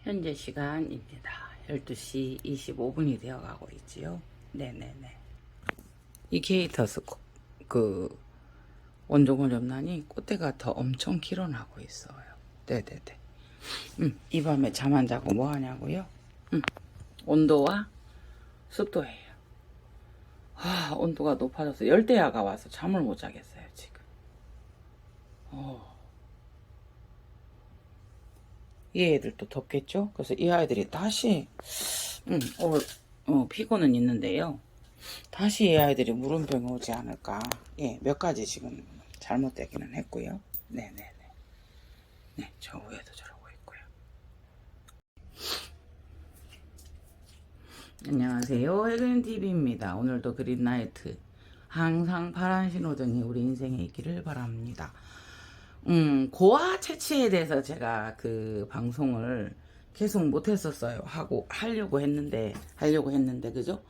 현재 시간입니다. 12시 25분이 되어 가고 있지요. 네네네. 이 게이터스 그 원종을염란이 꽃대가 더 엄청 길어나고 있어요. 네네네. 이 밤에 잠 안 자고 뭐 하냐고요? 온도와 습도예요. 온도가 높아져서 열대야가 와서 잠을 못 자겠어요, 지금. 이 애들도 덥겠죠? 그래서 이 아이들이 다시, 오늘, 피고는 있는데요. 다시 이 아이들이 물음병이 오지 않을까. 예, 몇 가지 지금 잘못되기는 했고요. 네네네. 네, 저 위에도 저러고 있고요. 안녕하세요. 해근TV입니다. 오늘도 그린라이트. 항상 파란 신호등이 우리 인생에 있기를 바랍니다. 고아 채취에 대해서 제가 그 방송을 계속 못했었어요. 하려고 했는데, 그죠?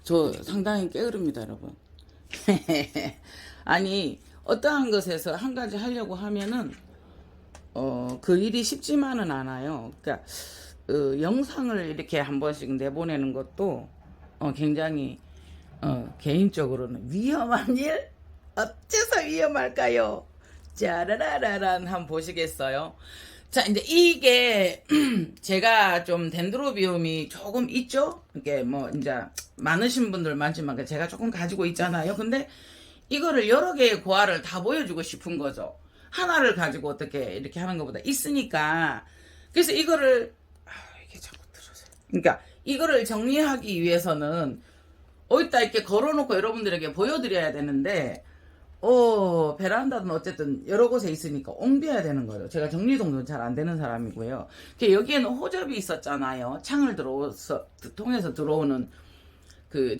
저 상당히 게으릅니다, 여러분. 아니, 어떠한 것에서 한 가지 하려고 하면은, 그 일이 쉽지만은 않아요. 그러니까, 영상을 이렇게 한 번씩 내보내는 것도, 굉장히, 개인적으로는 위험한 일? 어째서 위험할까요? 짜라라라란 한번 보시겠어요? 자, 이제 이게 제가 좀 덴드로비움이 조금 있죠? 이게 뭐 이제 많으신 분들 많지만 제가 조금 가지고 있잖아요. 근데 이거를 여러 개의 고아를 다 보여주고 싶은 거죠. 하나를 가지고 어떻게 이렇게 하는 것보다 있으니까. 그래서 이거를 이게 자꾸 들어서. 그러니까 이거를 정리하기 위해서는 어디다 이렇게 걸어놓고 여러분들에게 보여드려야 되는데 베란다는 어쨌든 여러 곳에 있으니까 옮겨야 되는 거예요. 제가 정리동도 잘 안 되는 사람이고요. 여기에는 호접이 있었잖아요. 창을 통해서 들어오는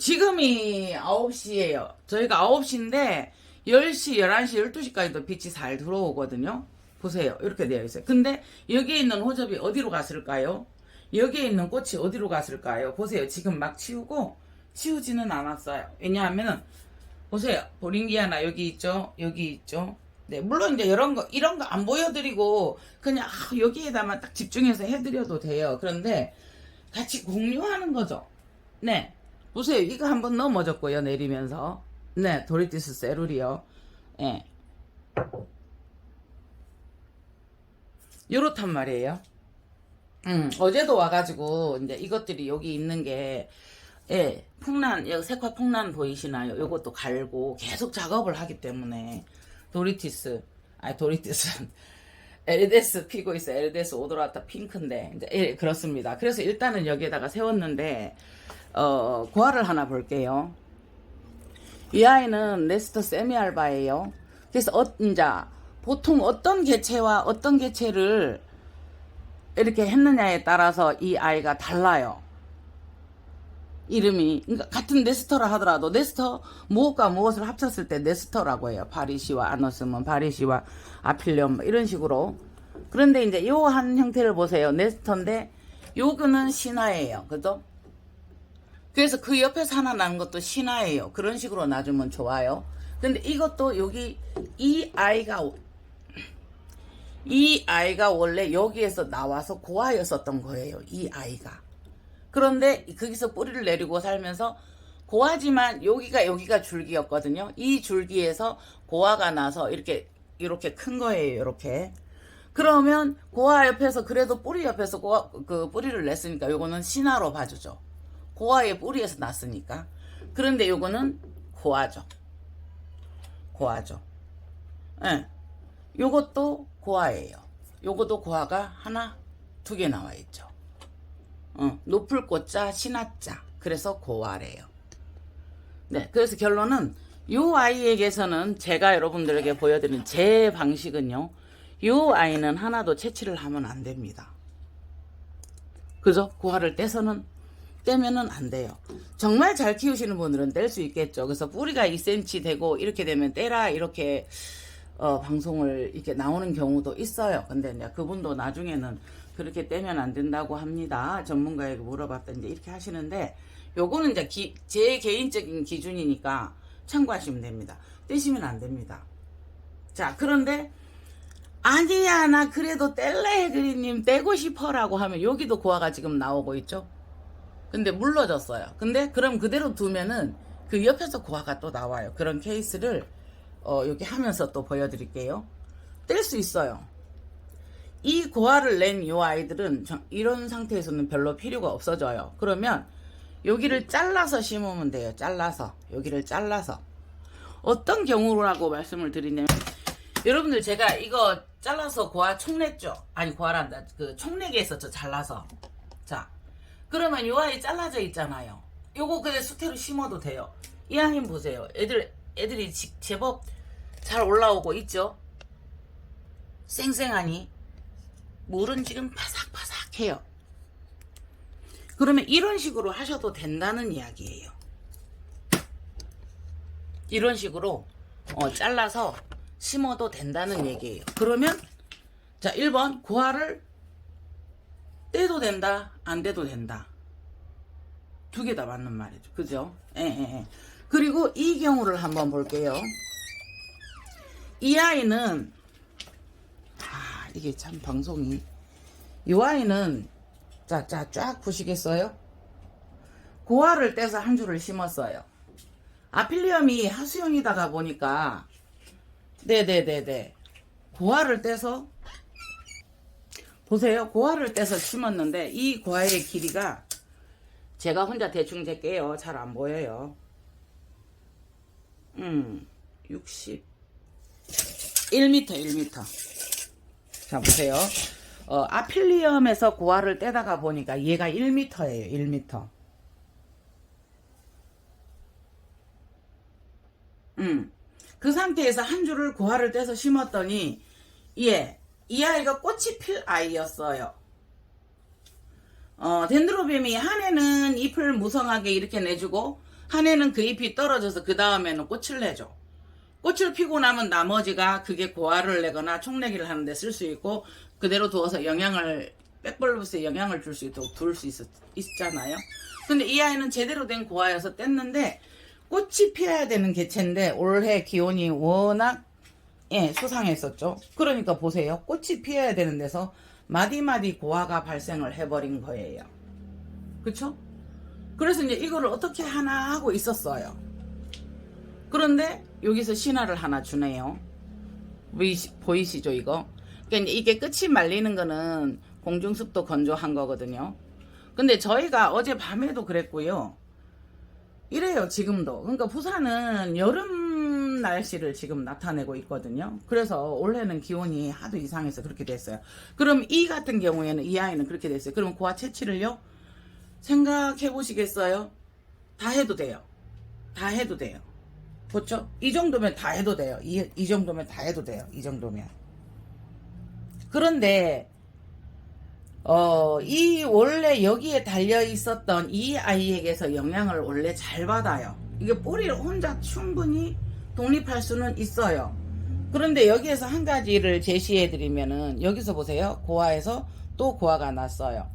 지금이 9시예요. 저희가 9시인데 10시, 11시, 12시까지도 빛이 잘 들어오거든요. 보세요. 이렇게 되어 있어요. 근데 여기에 있는 호접이 어디로 갔을까요? 여기에 있는 꽃이 어디로 갔을까요? 보세요. 지금 막 치우지는 않았어요. 왜냐하면은 보세요. 보링기아나 여기 있죠? 여기 있죠? 네, 물론 이제 이런 거 안 보여드리고 그냥 여기에다만 딱 집중해서 해드려도 돼요. 그런데 같이 공유하는 거죠. 네. 보세요. 이거 한번 넘어졌고요. 내리면서. 네, 도리티스 세룰이요. 네. 요렇단 말이에요. 어제도 와가지고 이제 이것들이 여기 있는 게 예, 여기 색화 폭란 보이시나요? 요것도 갈고 계속 작업을 하기 때문에 도리티스 에르데스 피고 있어. 에르데스 오도라타 핑크인데 이제 예, 그렇습니다. 그래서 일단은 여기에다가 세웠는데 고아를 하나 볼게요. 이 아이는 레스터 세미알바예요. 그래서 이제 보통 어떤 개체와 어떤 개체를 이렇게 했느냐에 따라서 이 아이가 달라요. 이름이 그러니까 같은 네스터라 하더라도 네스터 무엇과 무엇을 합쳤을 때 네스터라고 해요. 바리시와 아너스면 바리시와 아필렴 이런 식으로. 그런데 이제 요 한 형태를 보세요. 네스터인데 요거는 신화예요. 그죠? 그래서 그 옆에서 하나 난 것도 신화예요. 그런 식으로 놔주면 좋아요. 근데 이것도 여기 이 아이가 원래 여기에서 나와서 고아였었던 거예요. 이 아이가. 그런데 거기서 뿌리를 내리고 살면서 고아지만 여기가 줄기였거든요. 이 줄기에서 고아가 나서 이렇게 큰 거예요. 이렇게. 그러면 고아 옆에서 그래도 뿌리 옆에서 그 뿌리를 냈으니까 요거는 신화로 봐주죠. 고아의 뿌리에서 났으니까. 그런데 요거는 고아죠. 예. 요것도 고아예요. 요것도 고아가 하나, 두 개 나와 있죠. 높을 꽃자, 신화자. 그래서 고아래요. 네, 그래서 결론은 요 아이에게서는 제가 여러분들에게 보여드린 제 방식은요. 요 아이는 하나도 채취를 하면 안 됩니다. 그죠? 고아를 떼면은 안 돼요. 정말 잘 키우시는 분들은 뗄 수 있겠죠. 그래서 뿌리가 2cm 되고 이렇게 되면 떼라 이렇게 방송을 이렇게 나오는 경우도 있어요. 근데 이제 그분도 나중에는 그렇게 떼면 안 된다고 합니다. 전문가에게 물어봤더니 이제 이렇게 하시는데 요거는 이제 제 개인적인 기준이니까 참고하시면 됩니다. 떼시면 안 됩니다. 자, 그런데 아니야, 나 그래도 뗄래, 그리님. 떼고 싶어라고 하면 여기도 고아가 지금 나오고 있죠. 근데 물러졌어요. 근데 그럼 그대로 두면은 그 옆에서 고아가 또 나와요. 그런 케이스를 여기 하면서 또 보여드릴게요. 뗄 수 있어요. 이 고아를 낸 이 아이들은 이런 상태에서는 별로 필요가 없어져요. 그러면 여기를 잘라서 심으면 돼요. 잘라서. 여기를 잘라서. 어떤 경우라고 말씀을 드리냐면, 여러분들 제가 이거 잘라서 고아 총냈죠? 아니, 고아란다. 그 총내기 했었죠. 잘라서. 자, 그러면 이 아이 잘라져 있잖아요. 요거 그냥 수태로 심어도 돼요. 이 아이 보세요. 애들이 제법 잘 올라오고 있죠? 쌩쌩하니. 물은 지금 바삭바삭해요. 그러면 이런 식으로 하셔도 된다는 이야기예요. 이런 식으로 잘라서 심어도 된다는 얘기예요. 그러면 자, 1번 고아를 떼도 된다, 안 떼도 된다. 두 개 다 맞는 말이죠. 그죠? 예. 그리고 이 경우를 한번 볼게요. 이 아이는 이게 참 방송이, 이 아이는 쫙 보시겠어요? 고아를 떼서 한 줄을 심었어요. 아필리엄이 하수형이다가 보니까 네네네네 고아를 떼서 보세요. 고아를 떼서 심었는데 이 고아의 길이가 제가 혼자 대충 잴게요. 잘 안 보여요. 60 1m. 자, 보세요. 아필리엄에서 고아를 떼다가 보니까 얘가 1m예요. 1m. 그 상태에서 한 줄을 고아를 떼서 심었더니 이 아이가 꽃이 필 아이였어요. 덴드로비움이 한 해는 잎을 무성하게 이렇게 내주고 한 해는 그 잎이 떨어져서 그 다음에는 꽃을 내죠. 꽃을 피고 나면 나머지가 그게 고아를 내거나 총내기를 하는데 쓸 수 있고 그대로 두어서 영양을 백벌브스에 영향을 줄 수 있도록 둘 수 있잖아요. 근데 이 아이는 제대로 된 고아여서 뗐는데 꽃이 피어야 되는 개체인데 올해 기온이 워낙 수상했었죠. 그러니까 보세요. 꽃이 피어야 되는 데서 마디마디 고아가 발생을 해버린 거예요. 그쵸? 그래서 이제 이거를 어떻게 하나 하고 있었어요. 그런데 여기서 신화를 하나 주네요. 보이시죠 이거? 그러니까 이게 끝이 말리는 거는 공중습도 건조한 거거든요. 근데 저희가 어제 밤에도 그랬고요. 이래요 지금도. 그러니까 부산은 여름 날씨를 지금 나타내고 있거든요. 그래서 올해는 기온이 하도 이상해서 그렇게 됐어요. 그럼 이 같은 경우에는 이 아이는 그렇게 됐어요. 그럼 고아 채취를요? 생각해 보시겠어요? 다 해도 돼요. 다 해도 돼요. 그렇죠? 이 정도면 다 해도 돼요. 이 정도면 다 해도 돼요. 이 정도면. 그런데 이 원래 여기에 달려 있었던 이 아이에게서 영향을 원래 잘 받아요. 이게 뿌리를 혼자 충분히 독립할 수는 있어요. 그런데 여기에서 한 가지를 제시해 드리면은 여기서 보세요. 고아에서 또 고아가 났어요.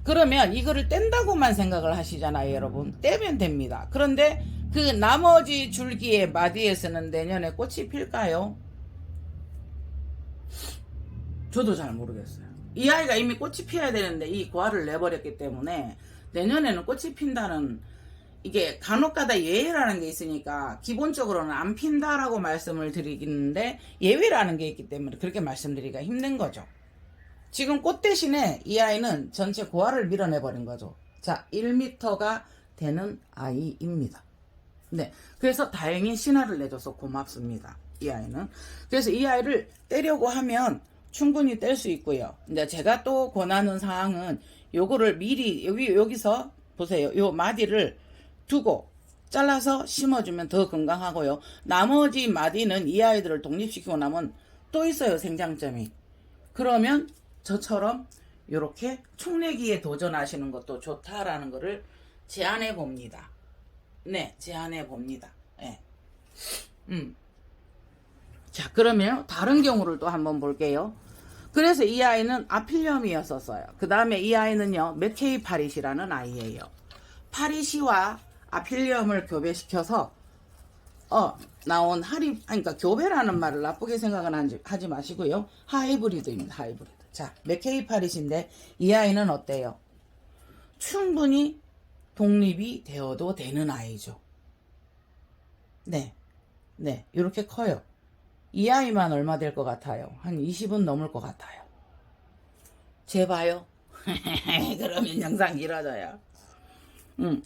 그러면 이거를 뗀다고만 생각을 하시잖아요, 여러분. 떼면 됩니다. 그런데 그 나머지 줄기의 마디에서는 내년에 꽃이 필까요? 저도 잘 모르겠어요. 이 아이가 이미 꽃이 피어야 되는데 이 고아를 내버렸기 때문에 내년에는 꽃이 핀다는, 이게 간혹가다 예외라는 게 있으니까 기본적으로는 안 핀다라고 말씀을 드리는데 예외라는 게 있기 때문에 그렇게 말씀드리기가 힘든 거죠. 지금 꽃 대신에 이 아이는 전체 고아를 밀어내버린 거죠. 자, 1m가 되는 아이입니다. 네, 그래서 다행히 신화를 내줘서 고맙습니다. 이 아이는. 그래서 이 아이를 떼려고 하면 충분히 뗄 수 있고요. 근데 제가 또 권하는 사항은 요거를 미리 여기서 보세요. 요 마디를 두고 잘라서 심어주면 더 건강하고요. 나머지 마디는 이 아이들을 독립시키고 나면 또 있어요. 생장점이. 그러면 저처럼 이렇게 총내기에 도전하시는 것도 좋다라는 거를 제안해 봅니다. 네, 제안해 봅니다. 네. 자, 그러면 다른 경우를 또 한번 볼게요. 그래서 이 아이는 아필리엄이었었어요. 그 다음에 이 아이는요, 맥케이 파리시라는 아이예요. 파리시와 아필리엄을 교배시켜서 나온 그러니까 교배라는 말을 나쁘게 생각은 하지 마시고요. 하이브리드입니다. 하이브리드. 자, 맥케이파릿인데 이 아이는 어때요? 충분히 독립이 되어도 되는 아이죠. 네. 네. 이렇게 커요. 이 아이만 얼마 될 것 같아요? 한 20은 넘을 것 같아요. 제 봐요. 그러면 영상 길어져요.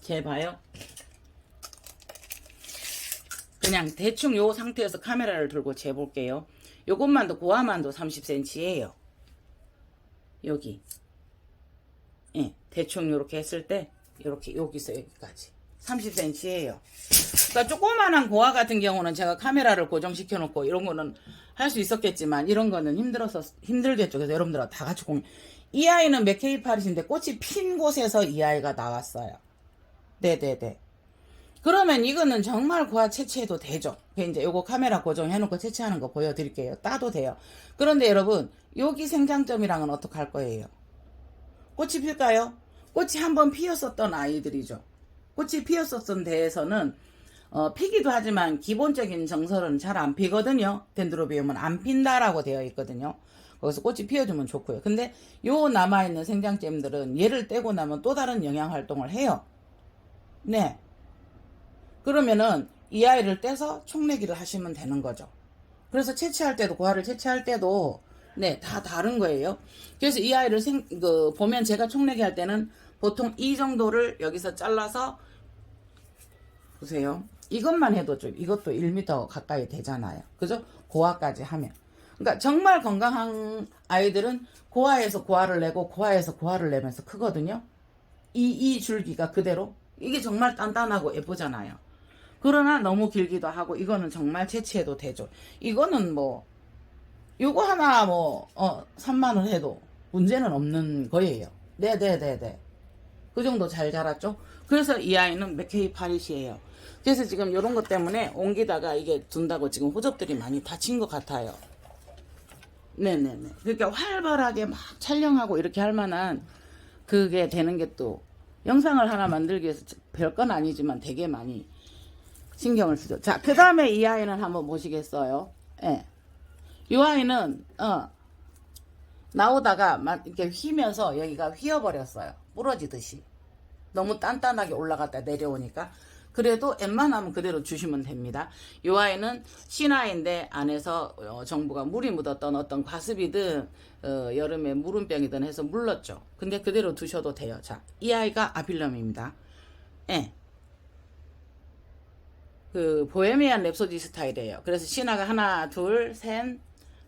제 봐요. 그냥 대충 요 상태에서 카메라를 들고 재볼게요. 요것만도 고화만도 30cm예요. 여기. 예, 대충 요렇게 했을 때 요렇게 여기서 여기까지 30cm예요. 그러니까 조그만한 고화 같은 경우는 제가 카메라를 고정시켜 놓고 이런 거는 할 수 있었겠지만 이런 거는 힘들겠죠. 그래서 여러분들 다 같이 이 아이는 맥케이파릿인데 꽃이 핀 곳에서 이 아이가 나왔어요. 네네네. 그러면 이거는 정말 고화 채취해도 되죠. 이제 요거 카메라 고정해놓고 채취하는 거 보여드릴게요. 따도 돼요. 그런데 여러분 여기 생장점이랑은 어떻게 할 거예요? 꽃이 필까요? 꽃이 한번 피었었던 아이들이죠. 꽃이 피었었던 데에서는 피기도 하지만 기본적인 정설은 잘 안 피거든요. 덴드로비움은 안 핀다라고 되어 있거든요. 거기서 꽃이 피어주면 좋고요. 근데 요 남아있는 생장점들은 얘를 떼고 나면 또 다른 영양 활동을 해요. 네. 그러면은 이 아이를 떼서 총내기를 하시면 되는 거죠. 그래서 채취할 때도 고화를 채취할 때도 네, 다 다른 거예요. 그래서 이 아이를 보면 제가 총내기 할 때는 보통 이 정도를 여기서 잘라서 보세요. 이것만 해도 좀 이것도 1m 가까이 되잖아요. 그죠? 고화까지 하면. 그러니까 정말 건강한 아이들은 고화에서 고화를 내고 고화에서 고화를 내면서 크거든요. 이 줄기가 그대로 이게 정말 단단하고 예쁘잖아요. 그러나 너무 길기도 하고 이거는 정말 채취해도 되죠. 이거는 뭐 요거 하나 3만원 해도 문제는 없는 거예요. 네네네네. 그 정도 잘 자랐죠. 그래서 이 아이는 맥케이파릿이에요. 그래서 지금 요런 것 때문에 옮기다가 이게 둔다고 지금 호접들이 많이 다친 것 같아요. 네네네. 그러니까 활발하게 막 촬영하고 이렇게 할 만한 그게 되는 게 또 영상을 하나 만들기 위해서 별건 아니지만 되게 많이 신경을 쓰죠. 자, 그 다음에 이 아이는 한번 보시겠어요? 예. 이 아이는, 나오다가 막 이렇게 휘면서 여기가 휘어버렸어요. 부러지듯이. 너무 단단하게 올라갔다 내려오니까. 그래도 웬만하면 그대로 주시면 됩니다. 이 아이는 신아인데 안에서 정부가 물이 묻었던 어떤 과습이든 여름에 물음병이든 해서 물렀죠. 근데 그대로 두셔도 돼요. 자, 이 아이가 아필럼입니다. 예. 그 보헤미안 랩소디 스타일이에요. 그래서 신화가 하나, 둘, 셋,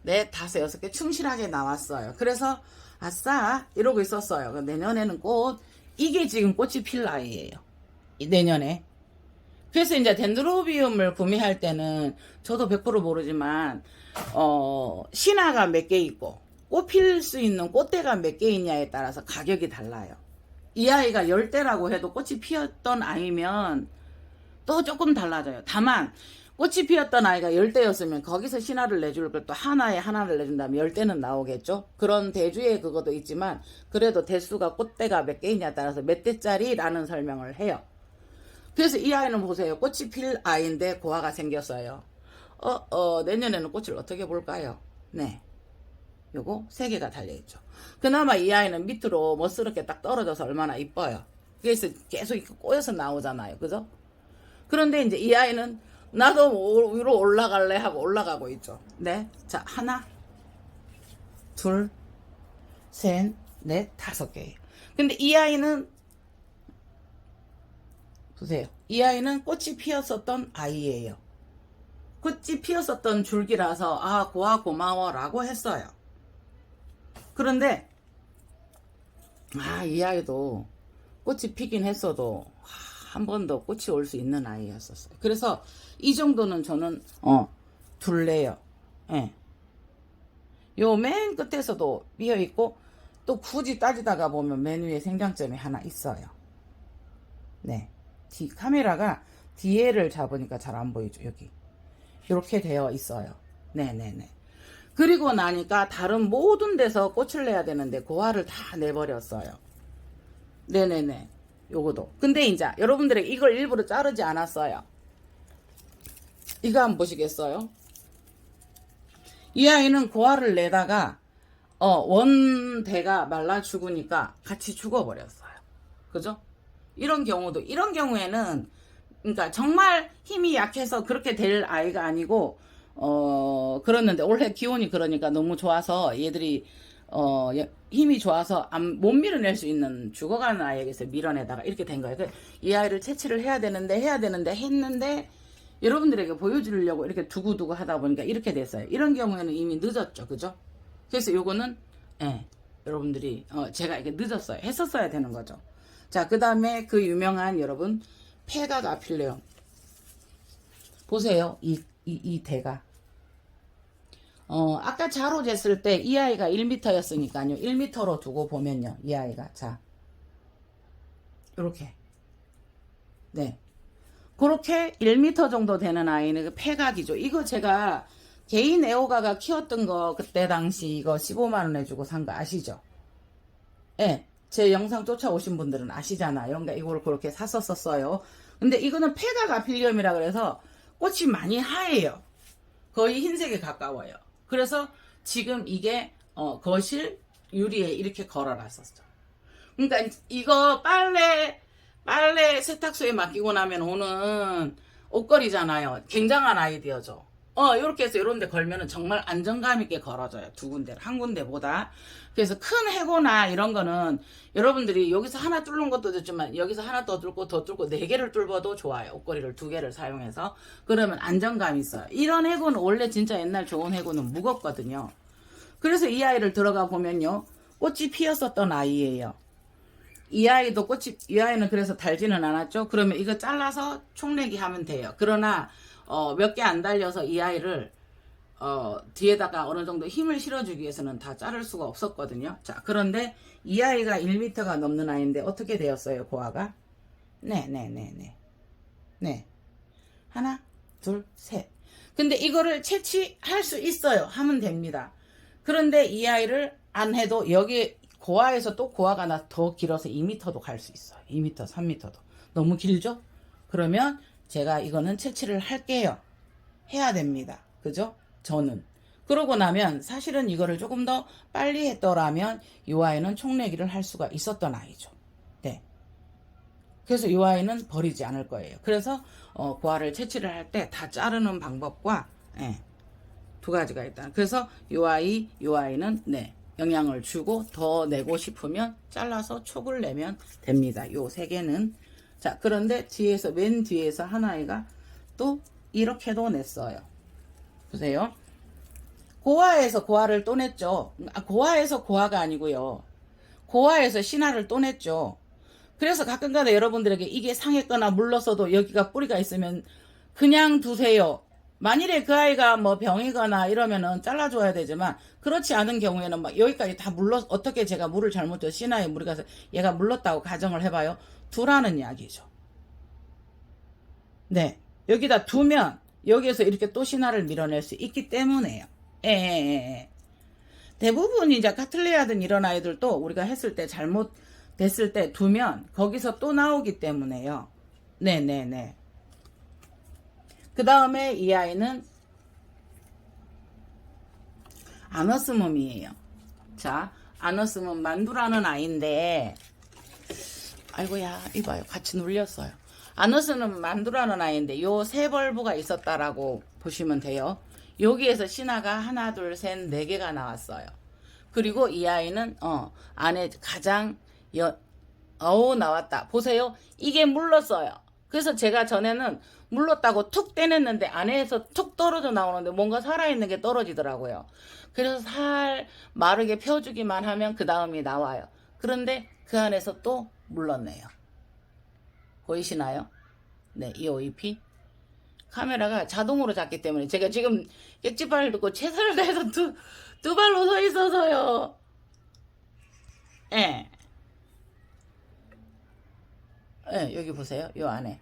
넷, 다섯, 여섯 개 충실하게 나왔어요. 그래서 아싸 이러고 있었어요. 내년에는 이게 지금 꽃이 필 나이예요. 내년에. 그래서 이제 덴드로비움을 구매할 때는 저도 100% 모르지만 신화가 몇 개 있고 꽃 필 수 있는 꽃대가 몇 개 있냐에 따라서 가격이 달라요. 이 아이가 열대라고 해도 꽃이 피었던 아이면 또 조금 달라져요. 다만 꽃이 피었던 아이가 열대였으면 거기서 신화를 내줄 걸 또 하나에 하나를 내준다면 열대는 나오겠죠. 그런 대주의 그것도 있지만 그래도 대수가 꽃대가 몇 개이냐에 따라서 몇 대짜리라는 설명을 해요. 그래서 이 아이는 보세요. 꽃이 필 아이인데 고화가 생겼어요. 내년에는 꽃을 어떻게 볼까요? 네. 요거 3개가 달려있죠. 그나마 이 아이는 밑으로 멋스럽게 딱 떨어져서 얼마나 이뻐요. 그래서 계속 꼬여서 나오잖아요. 그죠? 그런데 이제 이 아이는 나도 위로 올라갈래 하고 올라가고 있죠. 네. 자, 하나, 둘, 셋, 넷, 5개예요. 근데 이 아이는 보세요. 이 아이는 꽃이 피었었던 아이예요. 꽃이 피었었던 줄기라서 고아 고마워 라고 했어요. 그런데 이 아이도 꽃이 피긴 했어도 한 번 더 꽃이 올 수 있는 아이였었어요. 그래서 이 정도는 저는 둘래요. 예. 요 맨 끝에서도 비어 있고 또 굳이 따지다가 보면 맨 위에 생장점이 하나 있어요. 네. 카메라가 뒤에를 잡으니까 잘 안 보이죠. 여기 이렇게 되어 있어요. 네네네. 그리고 나니까 다른 모든 데서 꽃을 내야 되는데 고화를 다 내버렸어요. 네네네. 요거도. 근데 이제 여러분들에게 이걸 일부러 자르지 않았어요. 이거 한번 보시겠어요? 이 아이는 고아를 내다가 원대가 말라 죽으니까 같이 죽어버렸어요. 그죠? 이런 경우에는 그러니까 정말 힘이 약해서 그렇게 될 아이가 아니고 그랬는데 올해 기온이 그러니까 너무 좋아서 얘들이 힘이 좋아서 못 밀어낼 수 있는 죽어가는 아이에게서 밀어내다가 이렇게 된 거예요. 이 아이를 채취를 해야 되는데 했는데 여러분들에게 보여주려고 이렇게 두고두고 하다 보니까 이렇게 됐어요. 이런 경우에는 이미 늦었죠. 그죠? 그래서 요거는 여러분들이 제가 이게 늦었어요. 했었어야 되는 거죠. 자, 그 다음에 그 유명한 여러분 폐각 아필레움 보세요. 이 대가 아까 자로 쟀을 때 이 아이가 1m였으니까요. 1m로 두고 보면요. 이 아이가 자 요렇게 네 그렇게 1m 정도 되는 아이는 그 폐각이죠. 이거 제가 개인 애호가가 키웠던 거 그때 당시 이거 15만원에 주고 산 거 아시죠? 예. 제 영상 쫓아오신 분들은 아시잖아요. 그러니까 이거를 그렇게 샀었어요. 근데 이거는 폐각 아필리엄이라 그래서 꽃이 많이 하얘요. 거의 흰색에 가까워요. 그래서 지금 이게 거실 유리에 이렇게 걸어놨었죠. 그러니까 이거 빨래 세탁소에 맡기고 나면 오는 옷걸이잖아요. 굉장한 아이디어죠. 요렇게 해서 요런 데 걸면은 정말 안정감 있게 걸어져요. 두 군데, 한 군데보다. 그래서 큰 해고나 이런 거는 여러분들이 여기서 하나 뚫는 것도 좋지만 여기서 하나 더 뚫고 더 뚫고 4개를 뚫어도 좋아요. 옷걸이를 2개를 사용해서. 그러면 안정감이 있어요. 이런 해고는 원래 진짜 옛날 좋은 해고는 무겁거든요. 그래서 이 아이를 들어가 보면요. 꽃이 피었었던 아이예요. 이 아이는 그래서 달지는 않았죠. 그러면 이거 잘라서 총내기 하면 돼요. 그러나 몇 개 안 달려서 이 아이를 뒤에다가 어느 정도 힘을 실어주기 위해서는 다 자를 수가 없었거든요. 자, 그런데 이 아이가 1m가 넘는 아이인데 어떻게 되었어요, 고아가? 네. 하나, 둘, 셋. 근데 이거를 채취할 수 있어요. 하면 됩니다. 그런데 이 아이를 안 해도 여기 고아에서 또 고아가 더 길어서 2m도 갈 수 있어요. 2m, 3m도. 너무 길죠? 그러면 제가 이거는 채취를 할게요. 해야 됩니다. 그죠? 저는. 그러고 나면 사실은 이거를 조금 더 빨리 했더라면 이 아이는 총내기를 할 수가 있었던 아이죠. 네. 그래서 이 아이는 버리지 않을 거예요. 그래서 고아를 채취를 할 때 다 자르는 방법과 두 가지가 있다. 그래서 이 아이는 영양을 주고 더 내고 싶으면 잘라서 촉을 내면 됩니다. 요 세 개는. 자, 그런데 맨 뒤에서 한 아이가 또 이렇게도 냈어요. 보세요. 고아에서 고아를 또 냈죠. 고아에서 고아가 아니고요. 고아에서 신화를 또 냈죠. 그래서 가끔가다 여러분들에게 이게 상했거나 물렀어도 여기가 뿌리가 있으면 그냥 두세요. 만일에 그 아이가 뭐 병이거나 이러면은 잘라줘야 되지만 그렇지 않은 경우에는 막 여기까지 다 어떻게 제가 물을 잘못해서 신화에 물이 가서 얘가 물렀다고 가정을 해봐요. 두라는 이야기죠. 네. 여기다 두면 여기에서 이렇게 또 신화를 밀어낼 수 있기 때문에요. 대부분 이제 카틀레아든 이런 아이들도 우리가 했을 때 잘못 됐을 때 두면 거기서 또 나오기 때문에요. 네네네. 그 다음에 이 아이는 아너스멈이에요. 자, 아너스멈 만두라는 아이인데 아이고야 이봐요. 같이 눌렸어요. 아너스는 만두라는 아이인데 요 세 벌브가 있었다라고 보시면 돼요. 여기에서 신화가 하나 둘 셋 4개가 나왔어요. 그리고 이 아이는 안에 가장 나왔다. 보세요. 이게 물렀어요. 그래서 제가 전에는 물렀다고 툭 떼냈는데 안에서 툭 떨어져 나오는데 뭔가 살아있는 게 떨어지더라고요. 그래서 마르게 펴주기만 하면 그 다음이 나와요. 그런데 그 안에서 또 물렀네요. 보이시나요? 네, 이 OEP 카메라가 자동으로 잡기 때문에 제가 지금 객지발을 듣고 최선을 다해서 두 발로 서 있어서요. 여기 보세요. 요 안에.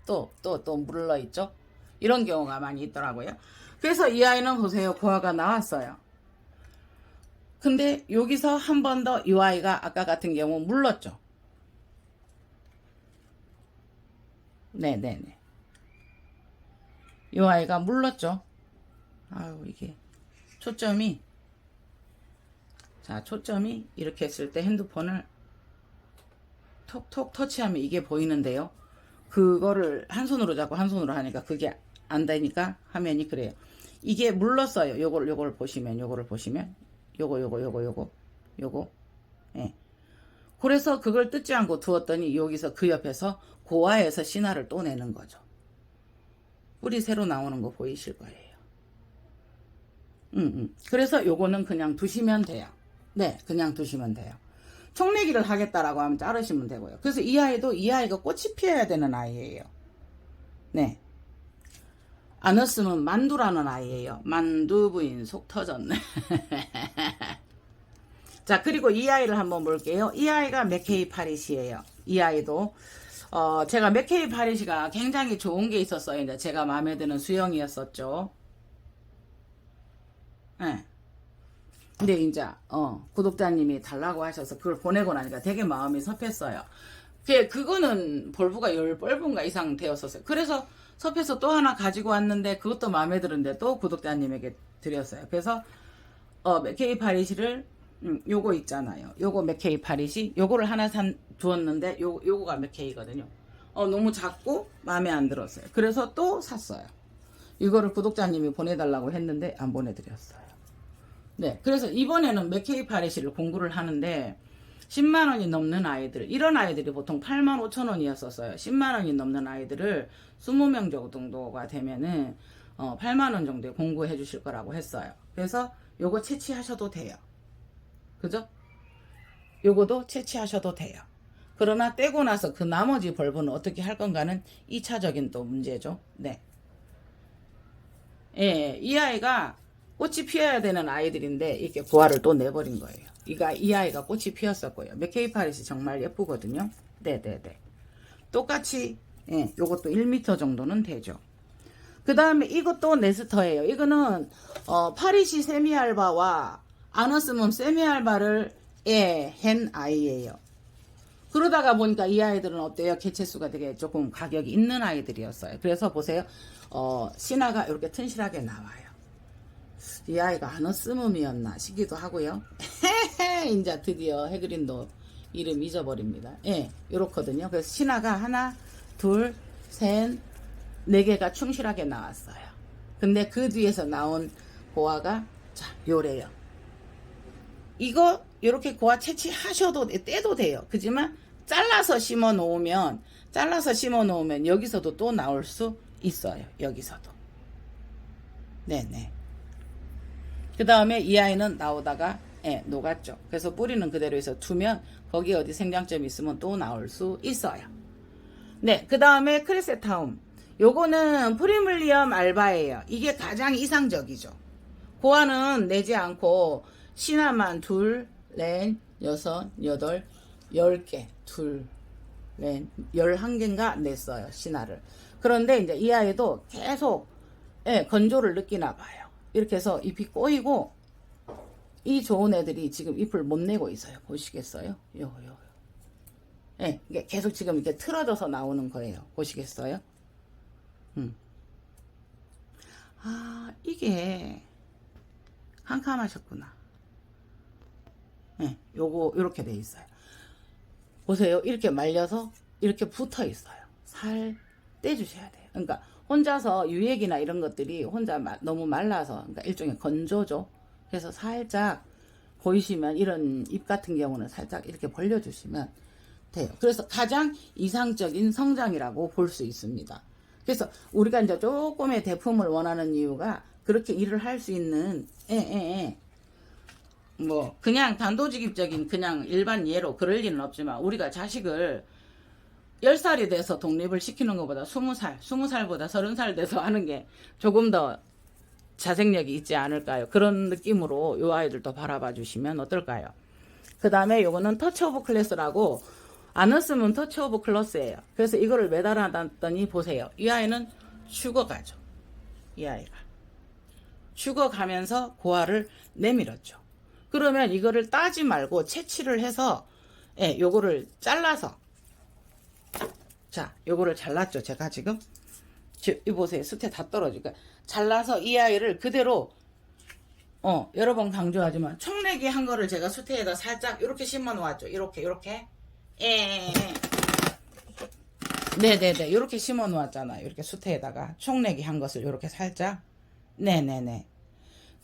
또 물러 있죠? 이런 경우가 많이 있더라고요. 그래서 이 아이는 보세요. 고아가 나왔어요. 근데 여기서 한 번 더 이 아이가 아까 같은 경우 물렀죠. 네네네. 이 아이가 물렀죠. 아유, 이게 초점이, 자, 초점이 이렇게 했을 때 핸드폰을 톡톡 터치하면 이게 보이는데요. 그거를 한 손으로 잡고 한 손으로 하니까 그게 안 되니까 화면이 그래요. 이게 물렀어요. 요걸 보시면, 요거. 예. 그래서 그걸 뜯지 않고 두었더니 여기서 그 옆에서 고아에서 신화를 또 내는 거죠. 뿔이 새로 나오는 거 보이실 거예요. 그래서 요거는 그냥 두시면 돼요. 네, 그냥 두시면 돼요. 총내기를 하겠다라고 하면 자르시면 되고요. 그래서 이 아이가 꽃이 피어야 되는 아이예요. 네. 안 왔으면 만두라는 아이예요. 만두 부인 속 터졌네. 자, 그리고 이 아이를 한번 볼게요. 이 아이가 맥케이 파리시예요. 이 아이도 제가 맥케이 파리시가 굉장히 좋은 게 있었어요. 이제 제가 마음에 드는 수영이었었죠. 네. 근데 이제 구독자님이 달라고 하셔서 그걸 보내고 나니까 되게 마음이 섭했어요. 그거는 볼브가 10볼분가 이상 되었었어요. 그래서 섭해서 또 하나 가지고 왔는데 그것도 마음에 드는데 또 구독자님에게 드렸어요. 그래서 맥케이 파리시를 요거 있잖아요. 요거 맥케이 파리시 요거를 하나 두었는데 요거가 맥케이거든요. 너무 작고 마음에 안 들었어요. 그래서 또 샀어요. 이거를 구독자님이 보내달라고 했는데 안 보내드렸어요. 네, 그래서 이번에는 맥케이 파리시를 공구를 하는데 10만원이 넘는 아이들, 이런 아이들이 보통 85,000원이었었어요. 10만원이 넘는 아이들을 20명 정도가 되면은 8만원 정도에 공구해 주실 거라고 했어요. 그래서 요거 채취하셔도 돼요. 그죠? 요거도 채취하셔도 돼요. 그러나 떼고 나서 그 나머지 벌브는 어떻게 할 건가는 2차적인 또 문제죠. 네. 예, 이 아이가 꽃이 피어야 되는 아이들인데 이렇게 부화를 또 내버린 거예요. 이 아이가 꽃이 피었었고요. 맥케이 파리시 정말 예쁘거든요. 네네네. 똑같이 요것도 1m 정도는 되죠. 그 다음에 이것도 네스터예요. 이거는 파리시 세미알바와 아너스멈 세미알바를 한 아이예요. 그러다가 보니까 이 아이들은 어때요? 개체수가 되게 조금 가격이 있는 아이들이었어요. 그래서 보세요. 신화가 이렇게 튼실하게 나와요. 이 아이가 아너스멈이었나 싶기도 하고요. 이제 드디어 해그린도 이름 잊어버립니다. 예, 요렇거든요. 그래서 신화가 하나, 둘, 셋, 4개가 충실하게 나왔어요. 근데 그 뒤에서 나온 고아가 자, 요래요. 이거 요렇게 고아 채취하셔도 떼도 돼요. 그지만 잘라서 심어 놓으면 여기서도 또 나올 수 있어요. 여기서도. 네네. 그 다음에 이 아이는 나오다가 녹았죠. 그래서 뿌리는 그대로 해서 두면 거기 어디 생장점이 있으면 또 나올 수 있어요. 네, 그 다음에 크리세타움. 요거는 프리물리엄 알바예요. 이게 가장 이상적이죠. 고아는 내지 않고 신화만 둘, 넷, 여섯, 여덟, 10개, 둘, 넷, 11개인가 냈어요. 신화를. 그런데 이제 이 아이도 계속 건조를 느끼나 봐요. 이렇게 해서 잎이 꼬이고 이 좋은 애들이 지금 잎을 못 내고 있어요. 보시겠어요? 이게 계속 지금 이렇게 틀어져서 나오는 거예요. 보시겠어요? 이게 캄캄하셨구나. 요거 이렇게 돼 있어요. 보세요. 이렇게 말려서 이렇게 붙어 있어요. 살 떼주셔야 돼요. 그러니까 혼자서 유액이나 이런 것들이 혼자 너무 말라서, 그러니까 일종의 건조죠. 그래서 살짝 보이시면 이런 잎 같은 경우는 살짝 이렇게 벌려주시면 돼요. 그래서 가장 이상적인 성장이라고 볼 수 있습니다. 그래서 우리가 이제 조금의 대품을 원하는 이유가 그렇게 일을 할 수 있는 뭐 그냥 단도직입적인 그냥 일반 예로 그럴 일은 없지만 우리가 자식을 10살이 돼서 독립을 시키는 것보다 20살보다 30살 돼서 하는 게 조금 더 자생력이 있지 않을까요? 그런 느낌으로 이 아이들도 바라봐 주시면 어떨까요? 그 다음에 요거는 터치 오브 클래스라고 안 왔으면 터치 오브 클래스예요. 그래서 이거를 매달아놨더니 보세요. 이 아이는 죽어가죠. 이 아이가. 죽어가면서 고아를 내밀었죠. 그러면 이거를 따지 말고 채취를 해서 요거를 잘라서 자, 요거를 잘랐죠. 제가 지금 이 보세요. 숱에 다 떨어지니까 잘라서 이 아이를 그대로 여러 번 강조하지만 총내기 한 거를 제가 수태에다 살짝 이렇게 심어 놓았죠. 이렇게 예. 네네네 이렇게 심어 놓았잖아요. 이렇게 수태에다가 총내기 한 것을 이렇게 살짝 네네네.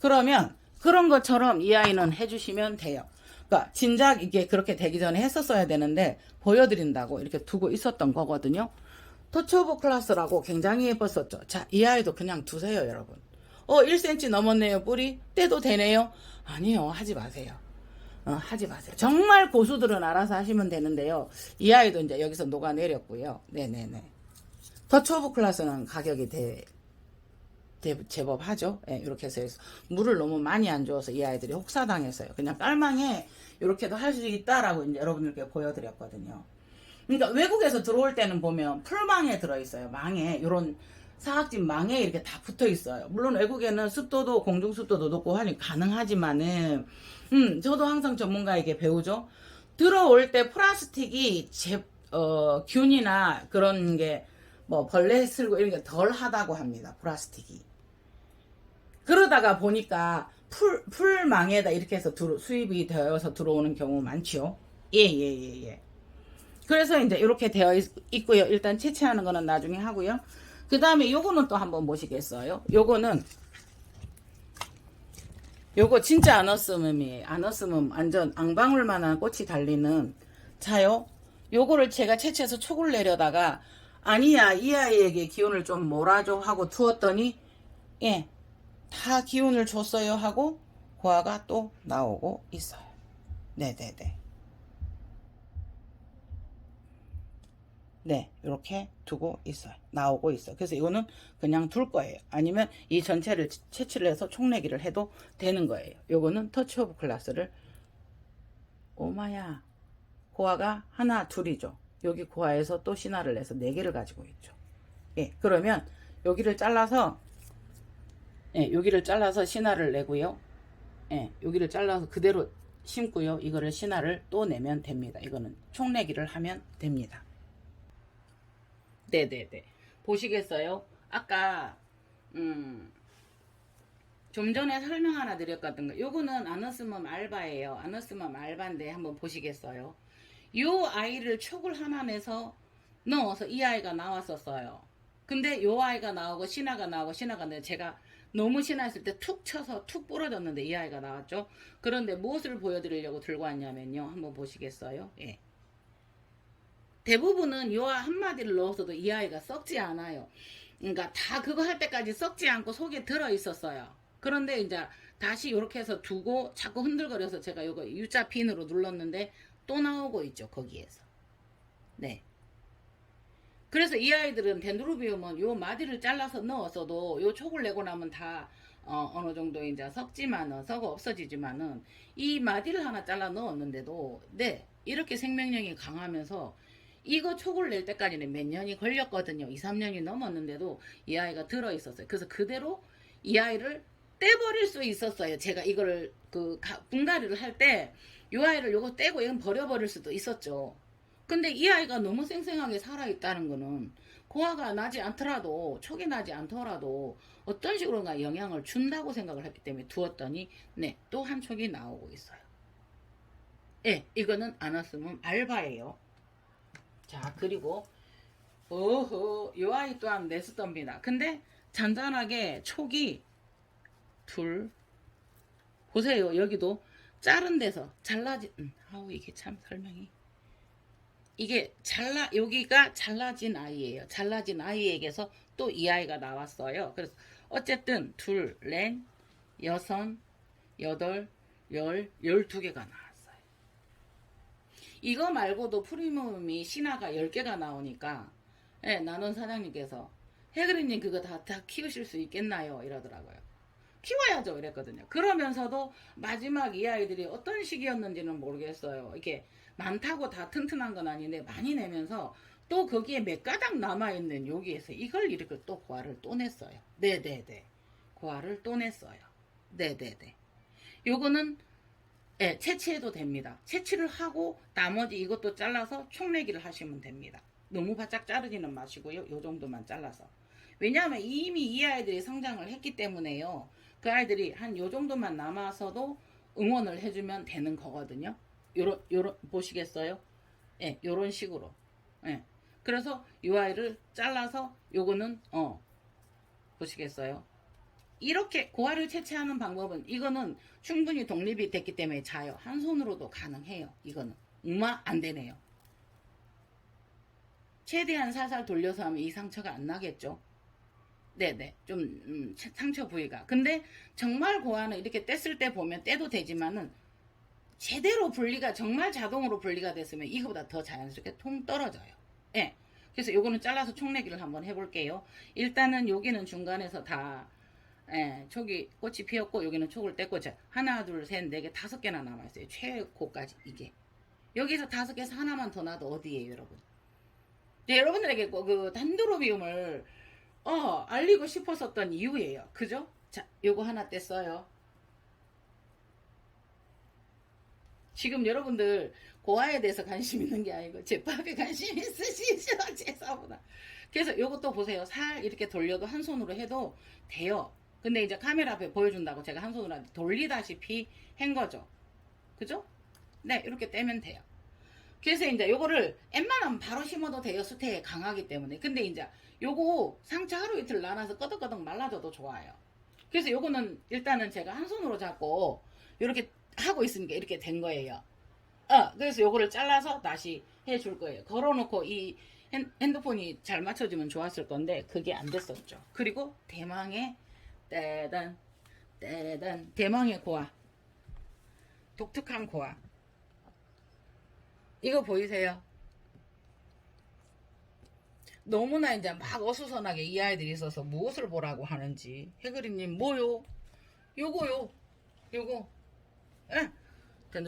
그러면 그런 것처럼 이 아이는 해주시면 돼요. 그러니까 진작 이게 그렇게 되기 전에 했었어야 되는데 보여드린다고 이렇게 두고 있었던 거거든요. 터치 오브 클래스라고 굉장히 예뻤었죠. 자, 이 아이도 그냥 두세요, 여러분. 1cm 넘었네요, 뿌리? 떼도 되네요? 아니요, 하지 마세요. 하지 마세요. 정말 고수들은 알아서 하시면 되는데요. 이 아이도 이제 여기서 녹아내렸고요. 네네네. 터치 오브 클래스는 가격이 제법 하죠. 네, 이렇게 해서 물을 너무 많이 안 줘서 이 아이들이 혹사당했어요. 그냥 깔망에 이렇게도 할 수 있다라고 이제 여러분들께 보여드렸거든요. 그러니까 외국에서 들어올 때는 보면 풀망에 들어있어요. 망에 이런 사각진 망에 이렇게 다 붙어 있어요. 물론 외국에는 습도도 공중 습도도 높고 하니 가능하지만은 저도 항상 전문가에게 배우죠. 들어올 때 플라스틱이 균이나 그런 게 뭐 벌레 쓸고 이런 게 덜 하다고 합니다. 플라스틱이. 그러다가 보니까 풀망에다 이렇게 해서 수입이 되어서 들어오는 경우 많지요. 예. 그래서 이제 이렇게 되어 있고요. 일단 채취하는 거는 나중에 하고요. 그 다음에 요거는 또 한번 보시겠어요? 요거 진짜 안었으면 완전 앙방울만한 꽃이 달리는 차요. 요거를 제가 채취해서 촉을 내려다가 아니야 이 아이에게 기운을 좀 몰아줘 하고 두었더니 예, 다 기운을 줬어요 하고 고아가 또 나오고 있어요. 네네네. 네, 이렇게 두고 있어요. 나오고 있어요. 그래서 이거는 그냥 둘 거예요. 아니면 이 전체를 채취를 해서 총내기를 해도 되는 거예요. 요거는 터치 오브 클래스를 오마야 고아가 하나 둘이죠. 여기 고아에서 또 신화를 내서 4개를 가지고 있죠. 예, 그러면 여기를 잘라서 신화를 내고요. 예, 여기를 잘라서 그대로 심고요. 이거를 신화를 또 내면 됩니다. 이거는 총내기를 하면 됩니다. 네네네. 보시겠어요? 아까 좀 전에 설명 하나 드렸거든요. 요거는 아너스멈 알바예요. 아너스멈 알바인데 한번 보시겠어요? 요 아이를 촉을 하나 내서 넣어서 이 아이가 나왔었어요. 근데 요 아이가 나오고 신화가 나오고 제가 너무 신화했을 때 툭 쳐서 툭 부러졌는데 이 아이가 나왔죠. 그런데 무엇을 보여드리려고 들고 왔냐면요. 한번 보시겠어요? 예. 대부분은 요 한마디를 넣었어도 이 아이가 썩지 않아요. 그러니까 다 그거 할 때까지 썩지 않고 속에 들어 있었어요. 그런데 이제 다시 이렇게 해서 두고 자꾸 흔들거려서 제가 요거 U자 핀으로 눌렀는데 또 나오고 있죠. 거기에서. 네. 그래서 이 아이들은 덴드로비움은 요 마디를 잘라서 넣었어도 요 촉을 내고 나면 다 어느 정도 이제 썩어 없어지지만은 이 마디를 하나 잘라 넣었는데도 네 이렇게 생명력이 강하면서 이거 촉을 낼 때까지는 몇 년이 걸렸거든요. 2, 3년이 넘었는데도 이 아이가 들어 있었어요. 그래서 그대로 이 아이를 떼버릴 수 있었어요. 제가 이거를 분갈이를 할 때 이 아이를 요거 떼고 이건 버려버릴 수도 있었죠. 근데 이 아이가 너무 쌩쌩하게 살아있다는 거는 고아가 나지 않더라도 촉이 나지 않더라도 어떤 식으로가 영향을 준다고 생각을 했기 때문에 두었더니 네, 또 한 촉이 나오고 있어요. 예, 이거는 아너스멈 알바예요. 자, 그리고 요 아이 또한 네스더입니다. 근데 잔잔하게 촉이 둘 보세요. 여기도 자른 데서 잘라진 아우 이게 참 설명이 이게 여기가 잘라진 아이예요. 잘라진 아이에게서 또 이 아이가 나왔어요. 그래서 어쨌든 둘, 넷, 여섯, 여덟, 12개가 나왔어요. 이거 말고도 프리미엄이 신화가 10개가 나오니까 예, 나눈 사장님께서 해그리님 그거 다 키우실 수 있겠나요? 이러더라고요. 키워야죠 이랬거든요. 그러면서도 마지막 이 아이들이 어떤 시기였는지는 모르겠어요. 이렇게 많다고 다 튼튼한 건 아닌데 많이 내면서 또 거기에 몇 가닥 남아있는 여기에서 이걸 이렇게 또 고아를 또 냈어요. 네네네. 고아를 또 냈어요. 네네네. 요거는 예, 채취해도 됩니다. 채취를 하고 나머지 이것도 잘라서 총내기를 하시면 됩니다. 너무 바짝 자르지는 마시고요. 요 정도만 잘라서. 왜냐하면 이미 이 아이들이 성장을 했기 때문에요. 그 아이들이 한 요 정도만 남아서도 응원을 해주면 되는 거거든요. 요런 보시겠어요? 예, 요런 식으로. 예. 그래서 요 아이를 잘라서 요거는 보시겠어요? 이렇게 고아를 채취하는 방법은 이거는 충분히 독립이 됐기 때문에 자요. 한 손으로도 가능해요. 이거는 안 되네요. 최대한 살살 돌려서 하면 이 상처가 안 나겠죠. 네네. 좀 상처 부위가. 근데 정말 고아는 이렇게 뗐을 때 보면 떼도 되지만은 제대로 분리가 정말 자동으로 분리가 됐으면 이거보다 더 자연스럽게 통 떨어져요. 예. 그래서 요거는 잘라서 총내기를 한번 해볼게요. 일단은 여기는 중간에서 다 촉이 꽃이 피었고 여기는 촉을 뗐고 하나 둘 셋 네 개 다섯 개나 남아있어요. 최고까지 이게. 여기서 다섯 개에서 하나만 더 놔도 어디에요 여러분? 여러분들에게 그 단두로비움을 알리고 싶었었던 이유예요. 그죠? 자, 요거 하나 뗐어요. 지금 여러분들 고아에 대해서 관심 있는 게 아니고 제밥에 관심 있으시죠? 제사보다. 그래서 요것도 보세요. 살 이렇게 돌려도 한 손으로 해도 돼요. 근데 이제 카메라 앞에 보여준다고 제가 한 손으로 돌리다시피 한 거죠. 그죠? 네, 이렇게 떼면 돼요. 그래서 이제 요거를 웬만하면 바로 심어도 돼요. 수태에 강하기 때문에. 근데 이제 요거 상처 하루 이틀 나눠서 끄덕끄덕 말라줘도 좋아요. 그래서 요거는 일단은 제가 한 손으로 잡고 이렇게 하고 있으니까 이렇게 된 거예요. 그래서 요거를 잘라서 다시 해줄 거예요. 걸어놓고 이 핸드폰이 잘 맞춰지면 좋았을 건데 그게 안 됐었죠. 그리고 대망의 대망의 고아, 독특한 고아. 이거 보이세요? 너무나 이제 막 어수선하게 이 아이들이 있어서 무엇을 보라고 하는지. 해그리님 뭐요? 요거요. 요거. 예.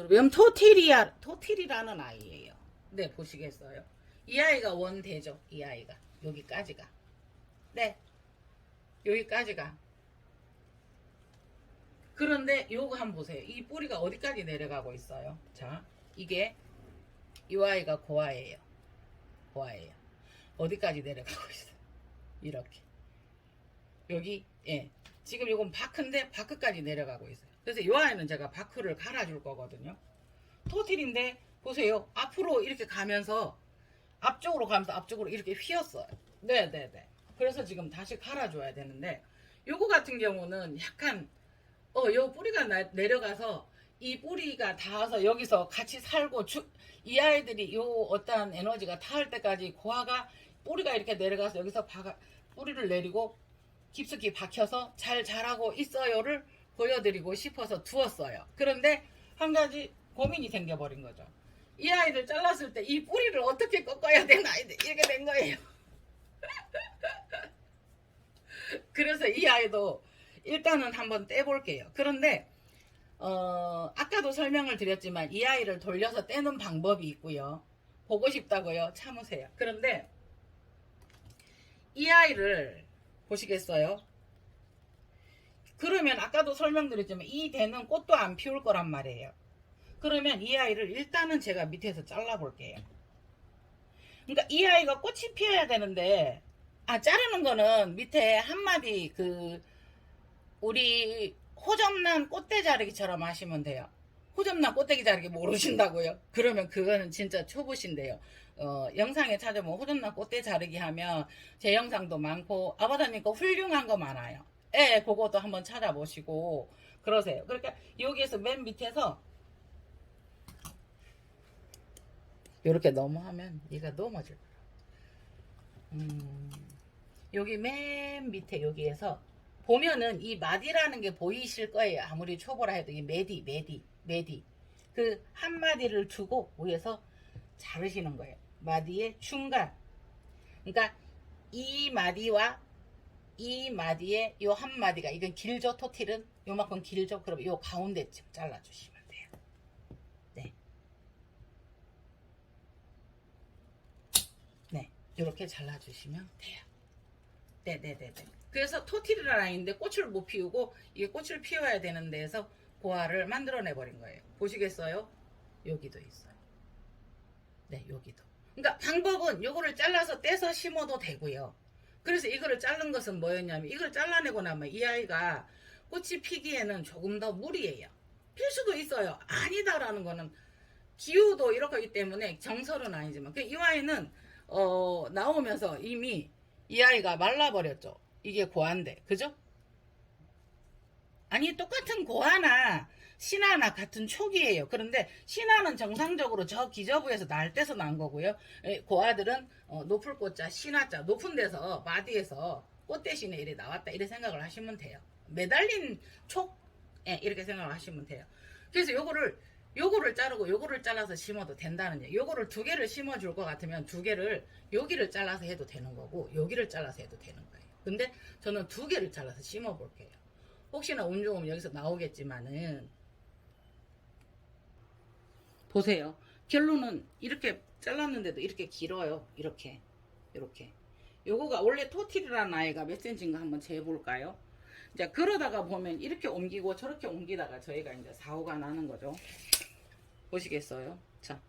왜냐면 토틸이라는 아이예요. 네, 보시겠어요? 이 아이가 원대죠. 이 아이가 여기까지가. 네, 여기까지가. 그런데 요거 한번 보세요. 이 뿌리가 어디까지 내려가고 있어요? 자, 이게 이 아이가 고아예요. 고아예요. 어디까지 내려가고 있어요? 이렇게. 여기 지금 요건 바크인데 바크까지 내려가고 있어요. 그래서 이 아이는 제가 바크를 갈아줄 거거든요. 토틸인데 보세요. 앞으로 이렇게 가면서 앞쪽으로 이렇게 휘었어요. 네네네. 그래서 지금 다시 갈아줘야 되는데 요거 같은 경우는 약간 요 뿌리가 내려가서 이 뿌리가 닿아서 여기서 같이 살고 이 아이들이 요 어떠한 에너지가 닿을 때까지 고아가 뿌리가 이렇게 내려가서 여기서 뿌리를 내리고 깊숙이 박혀서 잘 자라고 있어요를 보여드리고 싶어서 두었어요. 그런데 한 가지 고민이 생겨버린 거죠. 이 아이를 잘랐을 때 이 뿌리를 어떻게 꺾어야 되나 이렇게 된 거예요. 그래서 이 아이도 일단은 한번 떼볼게요. 그런데 아까도 설명을 드렸지만 이 아이를 돌려서 떼는 방법이 있고요. 보고 싶다고요? 참으세요. 그런데 이 아이를 보시겠어요? 그러면 아까도 설명드렸지만 이 대는 꽃도 안 피울 거란 말이에요. 그러면 이 아이를 일단은 제가 밑에서 잘라볼게요. 그러니까 이 아이가 꽃이 피어야 되는데 자르는 거는 밑에 한마디 우리 호접난 꽃대 자르기처럼 하시면 돼요. 호접난 꽃대기 자르기 모르신다고요? 그러면 그거는 진짜 초보신데요. 영상에 찾아보면 호접난 꽃대 자르기 하면 제 영상도 많고 아바다님 거 훌륭한 거 많아요. 그것도 한번 찾아보시고 그러세요. 그러니까 여기에서 맨 밑에서 이렇게 넘어하면 얘가 넘어질 거야. 여기 맨 밑에 여기에서 보면은 이 마디라는 게 보이실 거예요. 아무리 초보라 해도 이 메디 그 한 마디를 두고 위에서 자르시는 거예요. 마디의 중간. 그러니까 이 마디와 이 마디의 요 한 마디가 이건 길죠. 토틸은 요만큼 길죠. 그럼 요 가운데쯤 잘라주시면 돼요. 네. 네. 이렇게 잘라주시면 돼요. 네네네네. 그래서 토틸이라는 아이인데 꽃을 못 피우고 이게 꽃을 피워야 되는 데에서 고아를 만들어내 버린 거예요. 보시겠어요? 여기도 있어요. 네, 여기도. 그러니까 방법은 요거를 잘라서 떼서 심어도 되고요. 그래서 이거를 자른 것은 뭐였냐면 이걸 잘라내고 나면 이 아이가 꽃이 피기에는 조금 더 무리예요. 필 수도 있어요. 아니다라는 거는 기후도 이렇기 때문에 정설은 아니지만 이 아이는 나오면서 이미 이 아이가 말라버렸죠. 이게 고아인데 그죠? 아니 똑같은 고아나 신화나 같은 초기예요. 그런데 신화는 정상적으로 저 기저부에서 날 때서 난 거고요. 고아들은 높을 꽃자 신화자 높은 데서 마디에서 꽃 대신에 이래 나왔다 이래 생각을 하시면 돼요. 매달린 촉 이렇게 생각을 하시면 돼요. 그래서 요거를 자르고 요거를 잘라서 심어도 된다는 얘기. 요거를 두 개를 심어줄 것 같으면 두 개를 여기를 잘라서 해도 되는 거고 여기를 잘라서 해도 되는 거예요. 근데 저는 두 개를 잘라서 심어 볼게요. 혹시나 운 좋으면 여기서 나오겠지만은 보세요. 결론은 이렇게 잘랐는데도 이렇게 길어요. 이렇게 요거가 원래 토틸이라는 아이가 몇 센치인가 한번 재볼까요? 이제 그러다가 보면 이렇게 옮기고 저렇게 옮기다가 저희가 이제 사고가 나는 거죠. 보시겠어요? 자,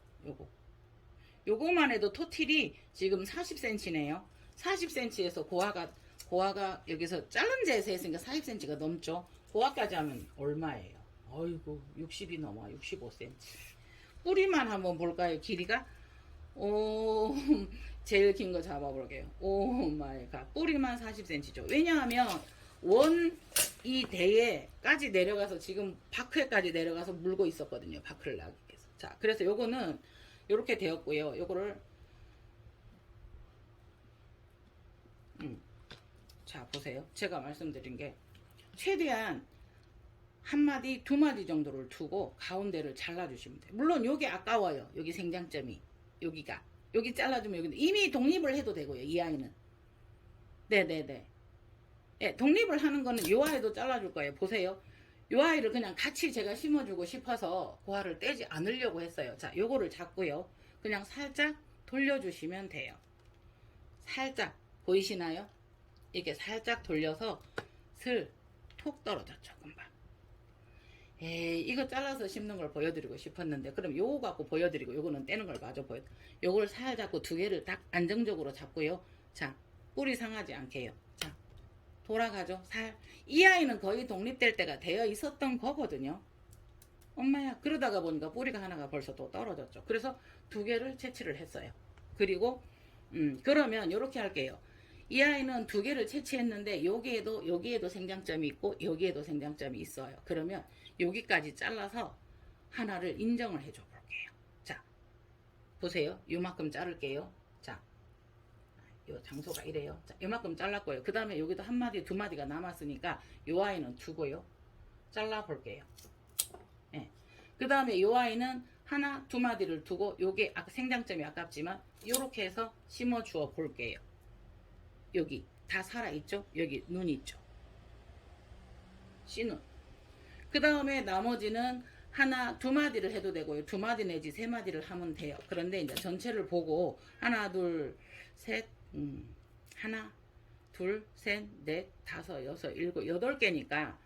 요거만 해도 토틸이 지금 40cm네요. 40cm에서 고아가 여기서 자른 데에서 했으니까 40cm가 넘죠. 고아까지 하면 얼마예요? 어이구 60이 넘어 65cm. 뿌리만 한번 볼까요? 길이가 제일 긴 거 잡아볼게요. 오 마이 갓. 뿌리만 40cm죠. 왜냐하면 이 대에까지 내려가서 지금 바크에까지 내려가서 물고 있었거든요. 바크를 나기 위해서. 자, 그래서 요거는 요렇게 되었고요. 요거를 자 보세요. 제가 말씀드린 게 최대한 한 마디 두 마디 정도를 두고 가운데를 잘라주시면 돼요. 물론 요게 아까워요. 여기 생장점이 여기 잘라주면 여기 이미 독립을 해도 되고요. 이 아이는 네네네. 예, 독립을 하는 거는 요 아이도 잘라줄 거예요. 보세요. 요 아이를 그냥 같이 제가 심어주고 싶어서 고아를 떼지 않으려고 했어요. 자, 요거를 잡고요. 그냥 살짝 돌려주시면 돼요. 살짝 보이시나요? 이렇게 살짝 돌려서 톡 떨어졌죠. 금방. 이거 잘라서 심는 걸 보여드리고 싶었는데 그럼 요거 갖고 보여드리고 요거는 떼는 걸 마저 요걸 살짝 두 개를 딱 안정적으로 잡고요. 자, 뿌리 상하지 않게요. 자, 돌아가죠. 이 아이는 거의 독립될 때가 되어 있었던 거거든요. 엄마야, 그러다가 보니까 뿌리가 하나가 벌써 또 떨어졌죠. 그래서 두 개를 채취를 했어요. 그리고 그러면 요렇게 할게요. 이 아이는 두 개를 채취했는데 여기에도 생장점이 있고 여기에도 생장점이 있어요. 그러면 여기까지 잘라서 하나를 인정을 해줘 볼게요. 자, 보세요. 요만큼 자를게요. 자, 요 장소가 이래요. 자, 요만큼 잘랐고요. 그 다음에 여기도 한 마디 두 마디가 남았으니까 요 아이는 두고요. 잘라 볼게요. 예. 그 다음에 요 아이는 하나 두 마디를 두고 요게 생장점이 아깝지만 요렇게 해서 심어 주어 볼게요. 여기 다 살아있죠? 여기 눈 있죠? 씨눈. 그 다음에 나머지는 하나 두 마디를 해도 되고요. 두 마디 내지 세 마디를 하면 돼요. 그런데 이제 전체를 보고 하나 둘 셋 하나 둘 셋 넷 다섯 여섯 일곱 여덟 개니까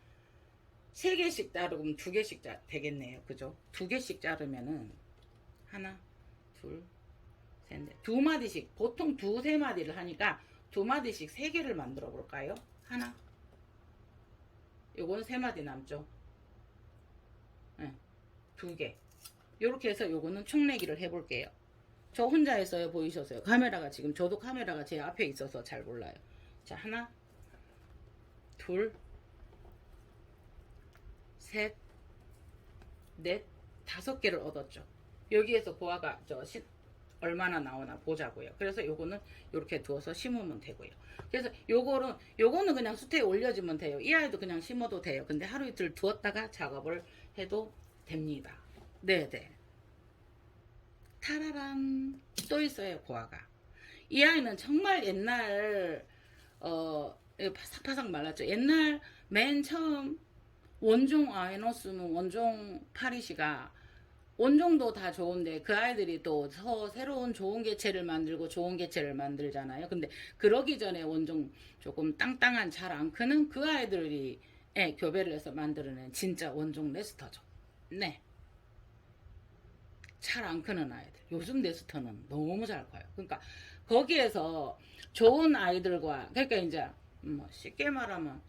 세 개씩 자르면 두 개씩 되겠네요. 그죠? 두 개씩 자르면은 하나 둘 셋 넷 두 마디씩 보통 두세 마디를 하니까 두 마디씩 세 개를 만들어 볼까요? 하나 요건 세 마디 남죠? 네, 두 개. 요렇게 해서 요거는 총내기를 해볼게요. 저 혼자 했어요. 보이셨어요? 카메라가 지금 저도 카메라가 제 앞에 있어서 잘 몰라요. 자, 하나 둘 셋 넷 다섯 개를 얻었죠. 여기에서 고아가 얼마나 나오나 보자고요. 그래서 요거는 이렇게 두어서 심으면 되고요. 그래서 요거는 그냥 수태에 올려주면 돼요. 이 아이도 그냥 심어도 돼요. 근데 하루 이틀 두었다가 작업을 해도 됩니다. 네네. 타라란 또 있어요. 고아가. 이 아이는 정말 옛날 파삭파삭 말랐죠. 옛날 맨 처음 원종 아이너스는 원종 파리시가 원종도 다 좋은데 그 아이들이 또 새로운 좋은 개체를 만들고 좋은 개체를 만들잖아요. 근데 그러기 전에 원종 조금 땅땅한 잘 안 크는 그 아이들이 교배를 해서 만들어낸 진짜 원종 네스터죠. 네. 잘 안 크는 아이들. 요즘 네스터는 너무 잘 커요. 그러니까 거기에서 좋은 아이들과, 그러니까 이제 뭐 쉽게 말하면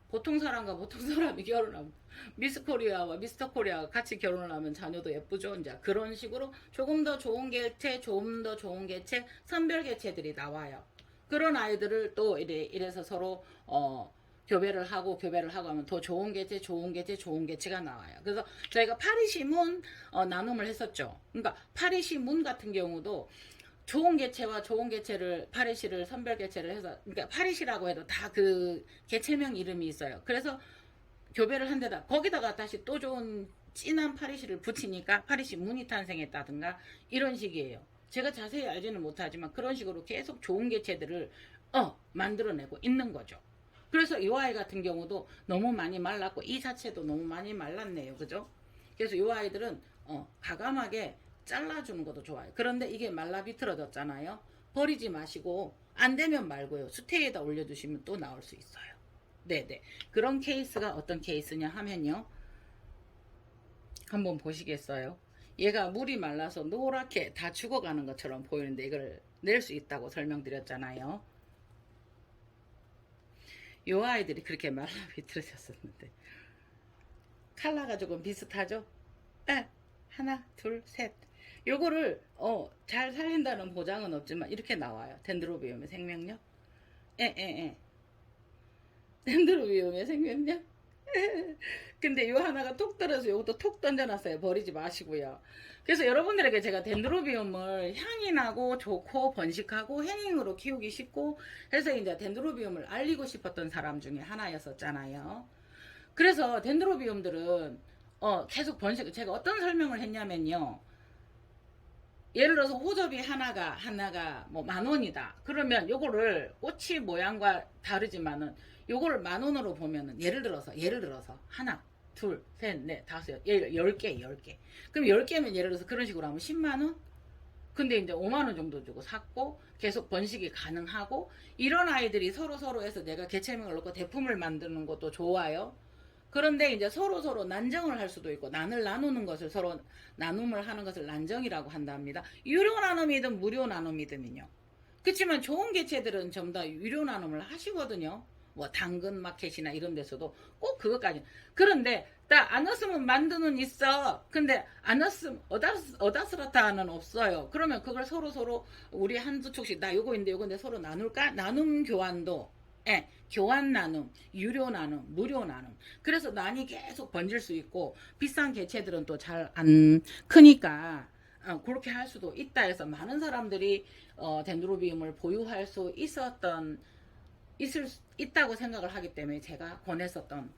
보통 사람과 보통 사람이 결혼하면 미스 코리아와 미스터 코리아가 같이 결혼을 하면 자녀도 예쁘죠. 이제 그런 식으로 조금 더 좋은 개체, 조금 더 좋은 개체, 선별 개체들이 나와요. 그런 아이들을 또 이래서 서로 교배를 하고 하면 더 좋은 개체, 좋은 개체, 좋은 개체가 나와요. 그래서 저희가 파리시문 나눔을 했었죠. 그러니까 파리시문 같은 경우도 좋은 개체와 좋은 개체를 파리시를 선별 개체를 해서, 그러니까 파리시라고 해도 다 그 개체명 이름이 있어요. 그래서 교배를 한 데다 거기다가 다시 또 좋은 진한 파리시를 붙이니까 파리시 문이 탄생했다든가 이런 식이에요. 제가 자세히 알지는 못하지만 그런 식으로 계속 좋은 개체들을 만들어내고 있는 거죠. 그래서 이 아이 같은 경우도 너무 많이 말랐고 이 자체도 너무 많이 말랐네요. 그죠? 그래서 이 아이들은 과감하게 잘라주는 것도 좋아요. 그런데 이게 말라 비틀어졌잖아요. 버리지 마시고 안 되면 말고요. 수태에다 올려두시면 또 나올 수 있어요. 네네. 그런 케이스가 어떤 케이스냐 하면요. 한번 보시겠어요? 얘가 물이 말라서 노랗게 다 죽어가는 것처럼 보이는데 이걸 낼 수 있다고 설명드렸잖아요. 요 아이들이 그렇게 말라 비틀어졌었는데 칼라가 조금 비슷하죠? 네. 하나, 둘, 셋. 요거를 잘 살린다는 보장은 없지만 이렇게 나와요. 덴드로비움의 생명력. 예. 덴드로비움의 생명력. 근데 요 하나가 톡 떨어져서 요것도 톡 던져놨어요. 버리지 마시고요. 그래서 여러분들에게 제가 덴드로비움을 향이 나고 좋고 번식하고 해닝으로 키우기 쉽고 해서 이제 덴드로비움을 알리고 싶었던 사람 중에 하나였었잖아요. 그래서 덴드로비움들은 계속 번식, 제가 어떤 설명을 했냐면요. 예를 들어서 호접이 하나가 뭐 10,000원이다. 그러면 요거를 꽃이 모양과 다르지만은 요거를 10,000원으로 보면은 예를 들어서 하나, 둘, 셋, 넷, 다섯, 10개. 그럼 10개면 예를 들어서 그런 식으로 하면 10만원? 근데 이제 5만원 정도 주고 샀고 계속 번식이 가능하고 이런 아이들이 서로에서 내가 개체명을 넣고 대품을 만드는 것도 좋아요. 그런데 이제 서로 난정을 할 수도 있고 난을 나누는 것을 서로 나눔을 하는 것을 난정이라고 한답니다. 유료 나눔이든 무료 나눔이든요. 그렇지만 좋은 개체들은 전부 다 유료 나눔을 하시거든요. 뭐 당근 마켓이나 이런 데서도 꼭 그것까지. 그런데 딱 안 왔으면 만두는 있어. 근데 안 왔으면 어다스라타는 없어요. 그러면 그걸 서로 우리 한두 촉씩 나 요거 있는데 요건데 서로 나눌까? 나눔 교환도 교환 나눔, 유료 나눔, 무료 나눔. 그래서 난이 계속 번질 수 있고 비싼 개체들은 또 잘 안 크니까 그렇게 할 수도 있다 해서 많은 사람들이 덴드로비움을 보유할 수 있다고 생각을 하기 때문에 제가 권했었던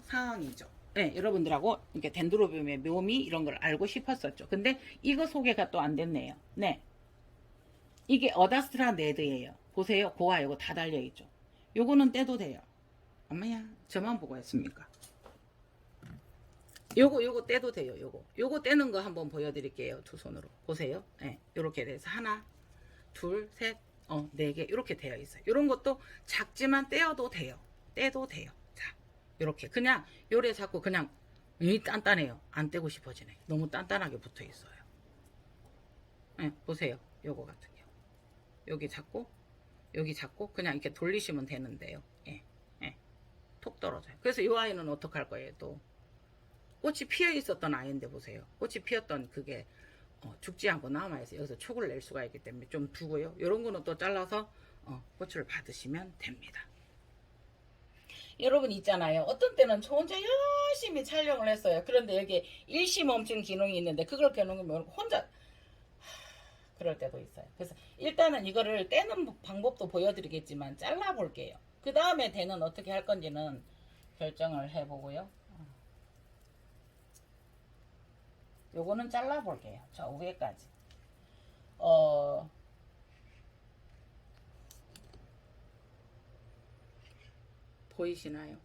상황이죠. 네, 여러분들하고 이렇게 덴드로비움의 묘미 이런 걸 알고 싶었었죠. 근데 이거 소개가 또 안 됐네요. 네, 이게 어다스트라 네드예요. 보세요, 고와 이거 다 달려 있죠. 요거는 떼도 돼요. 엄마야, 저만 보고 했습니까? 요거 떼도 돼요. 요거 떼는 거 한번 보여드릴게요. 두 손으로 보세요. 네, 요렇게 돼서 하나, 둘, 셋, 네 개 이렇게 되어 있어요. 요런 것도 작지만 떼어도 돼요. 떼도 돼요. 자, 요렇게 그냥 요래 잡고 그냥 이 단단해요. 안 떼고 싶어지네. 너무 단단하게 붙어 있어요. 네, 보세요. 요거 같은 경우 여기 잡고 그냥 이렇게 돌리시면 되는데요. 톡 떨어져요. 그래서 이 아이는 어떡할 거예요? 또 꽃이 피어 있었던 아이인데 보세요. 꽃이 피었던 그게 죽지 않고 남아있어요. 여기서 촉을 낼 수가 있기 때문에 좀 두고요. 이런 거는 또 잘라서 꽃을 받으시면 됩니다. 여러분 있잖아요. 어떤 때는 저 혼자 열심히 촬영을 했어요. 그런데 여기 일시 멈춘 기능이 있는데 그걸 겨누면 혼자 그럴 때도 있어요. 그래서 일단은 이거를 떼는 방법도 보여드리겠지만 잘라볼게요. 그 다음에 대는 어떻게 할 건지는 결정을 해보고요. 요거는 잘라볼게요. 저 위에까지. 보이시나요?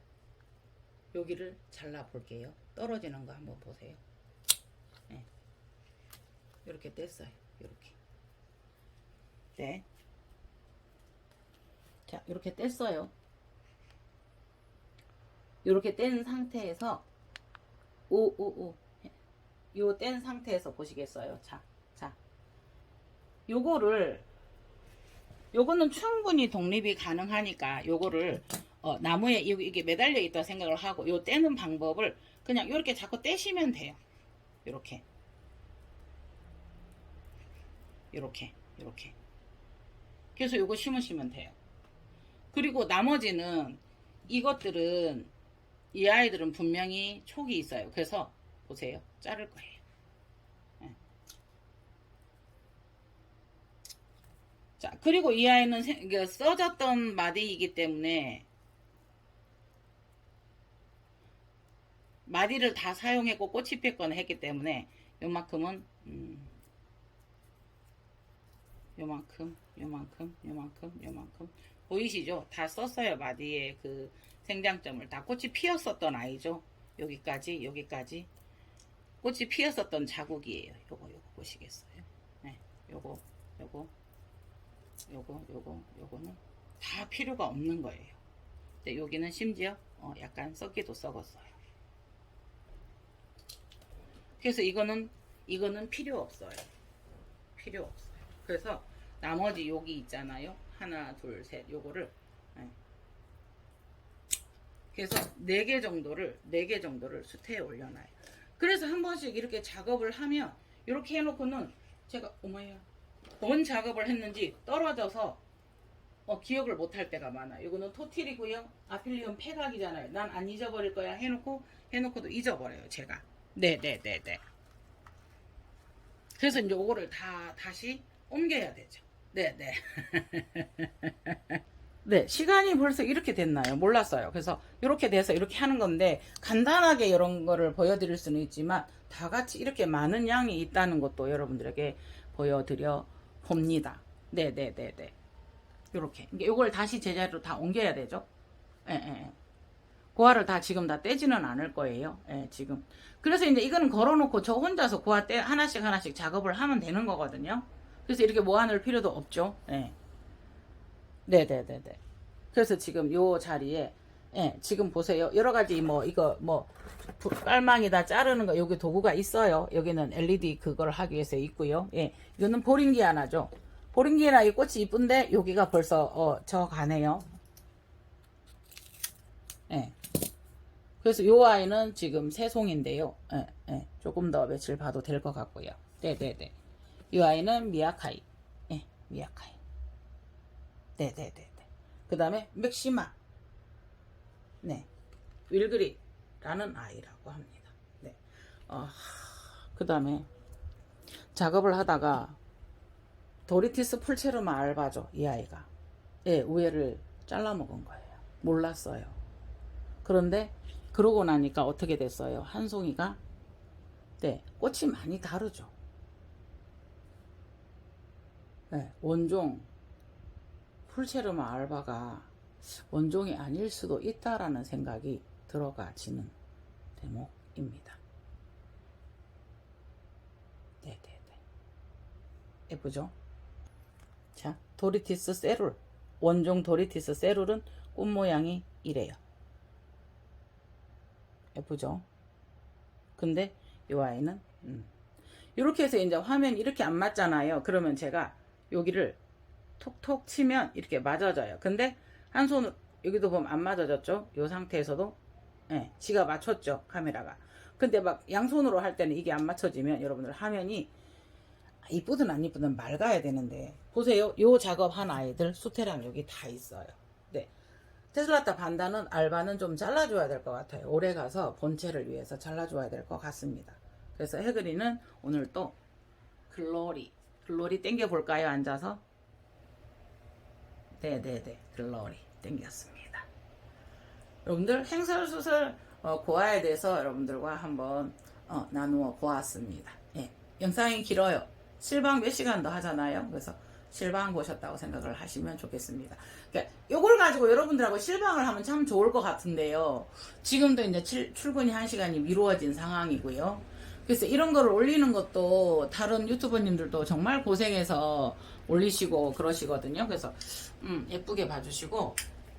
여기를 잘라볼게요. 떨어지는 거 한번 보세요. 네. 이렇게 뗐어요. 이렇게. 네. 자, 이렇게 뗐어요. 이렇게 뗀 상태에서 오오오 요 뗀 상태에서 보시겠어요? 자, 요거를 요거는 충분히 독립이 가능하니까 요거를 나무에 이게 매달려 있다 생각을 하고 요 떼는 방법을 그냥 이렇게 자꾸 떼시면 돼요. 요렇게 그래서 요거 심으시면 돼요. 그리고 나머지는 이것들은 이 아이들은 분명히 촉이 있어요. 그래서 보세요. 자를 거예요. 네. 자, 그리고 이 아이는 써졌던 마디이기 때문에 마디를 다 사용했고 꽃이 피었거나 했기 때문에 요만큼은 요만큼 보이시죠? 다 썼어요. 마디에 그 생장점을 다 꽃이 피었었던 아이죠. 여기까지 꽃이 피었었던 자국이에요. 요거 보시겠어요? 네, 요거는 다 필요가 없는 거예요. 근데 여기는 심지어 약간 썩기도 썩었어요. 그래서 이거는 필요 없어요. 그래서 나머지 여기 있잖아요. 하나, 둘, 셋 요거를 그래서 4개 정도를 수태에 올려놔요. 그래서 한 번씩 이렇게 작업을 하면 이렇게 해놓고는 제가 뭔 작업을 했는지 떨어져서 기억을 못할 때가 많아요. 이거는 토틸이고요. 아필리움 폐각이잖아요. 난 안 잊어버릴 거야 해놓고도 잊어버려요. 제가. 네네네네. 그래서 이제 요거를 다시 옮겨야 되죠. 네네. 네, 시간이 벌써 이렇게 됐나요? 몰랐어요. 그래서 이렇게 돼서 이렇게 하는 건데 간단하게 이런 거를 보여드릴 수는 있지만 다 같이 이렇게 많은 양이 있다는 것도 여러분들에게 보여드려 봅니다. 네네네네. 이렇게 이걸 다시 제자리로 다 옮겨야 되죠. 예. 고화를 다 지금 다 떼지는 않을 거예요. 예, 지금. 그래서 이제 이거는 걸어놓고 저 혼자서 고화 떼 하나씩 작업을 하면 되는 거거든요. 그래서 이렇게 모아놓을 필요도 없죠. 예. 네네네네. 그래서 지금 요 자리에 지금 보세요. 여러 가지 이거 깔망이다 자르는 거 여기 도구가 있어요. 여기는 LED 그걸 하기 위해서 있고요. 예, 이거는 보링기아나죠. 보링기아나 이 꽃이 이쁜데 여기가 벌써 저 가네요. 예. 그래서 요 아이는 지금 새송인데요. 조금 더 며칠 봐도 될 것 같고요. 네네네. 이 아이는 미야카이. 미야카이. 네네네. 그 다음에 맥시마. 네. 윌그리라는 아이라고 합니다. 네. 그 다음에 작업을 하다가 도리티스 풀체르마 알바죠. 이 아이가. 우에를 잘라먹은 거예요. 몰랐어요. 그런데 그러고 나니까 어떻게 됐어요? 한 송이가 꽃이 많이 다르죠. 원종 풀체르마 알바가 원종이 아닐 수도 있다라는 생각이 들어가지는 대목입니다. 네네네. 예쁘죠? 자, 도리티스 세룰. 원종 도리티스 세룰은 꽃 모양이 이래요. 예쁘죠? 근데 이 아이는 이렇게 해서 이제 화면 이렇게 안 맞잖아요. 그러면 제가 여기를 톡톡 치면 이렇게 맞아져요. 근데 한 손으로 여기도 보면 안 맞아졌죠. 이 상태에서도 지가 맞췄죠. 카메라가. 근데 막 양손으로 할 때는 이게 안 맞춰지면 여러분들 화면이 이쁘든 안 이쁘든 맑아야 되는데 보세요. 요 작업한 아이들 수태랑 여기 다 있어요. 네. 테슬라타 반다는 알바는 좀 잘라줘야 될 것 같아요. 오래 가서 본체를 위해서 잘라줘야 될 것 같습니다. 그래서 해그리는 오늘 또 글로리 땡겨볼까요? 앉아서? 네네네. 글로리 땡겼습니다. 여러분들 행설수설 고아에 대해서 여러분들과 한번 나누어 보았습니다. 영상이 길어요. 실방 몇 시간 더 하잖아요. 그래서 실방 보셨다고 생각을 하시면 좋겠습니다. 그러니까 요걸 가지고 여러분들하고 실방을 하면 참 좋을 것 같은데요. 지금도 이제 출근이 1시간이 미루어진 상황이고요. 그래서 이런 거를 올리는 것도 다른 유튜버님들도 정말 고생해서 올리시고 그러시거든요. 그래서 예쁘게 봐주시고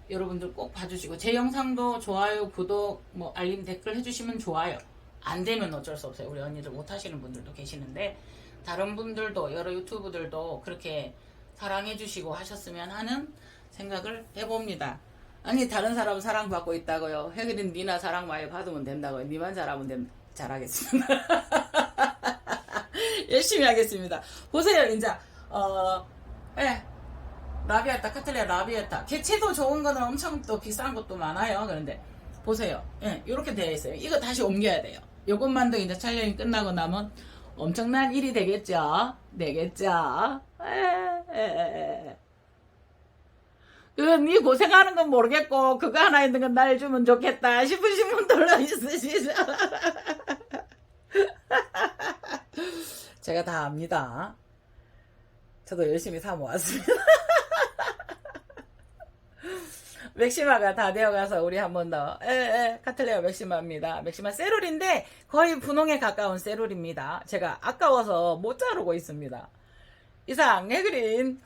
여러분들 꼭 봐주시고 제 영상도 좋아요, 구독, 알림, 댓글 해주시면 좋아요. 안 되면 어쩔 수 없어요. 우리 언니들 못 하시는 분들도 계시는데 다른 분들도 여러 유튜브들도 그렇게 사랑해 주시고 하셨으면 하는 생각을 해봅니다. 아니 다른 사람 사랑받고 있다고요. 혜그린 니나 사랑 많이 받으면 된다고요. 니만 잘하면 잘하겠습니다. 열심히 하겠습니다. 보세요. 이제 예. 라비에타, 카틀리아 라비에타. 개체도 좋은 거는 엄청 또 비싼 것도 많아요. 그런데 보세요. 예, 이렇게 되어 있어요. 이거 다시 옮겨야 돼요. 요것만도 이제 촬영이 끝나고 나면 엄청난 일이 되겠죠. 되겠죠. 니 고생하는 건 모르겠고 그거 하나 있는 건 날 주면 좋겠다 싶으신 분들도 있으시죠. 제가 다 압니다. 저도 열심히 사 모았습니다. 맥시마가 다 되어가서 우리 한 번 더. 카틀레아 맥시마입니다. 맥시마 세룰인데 거의 분홍에 가까운 세룰입니다. 제가 아까워서 못 자르고 있습니다. 이상 혜그린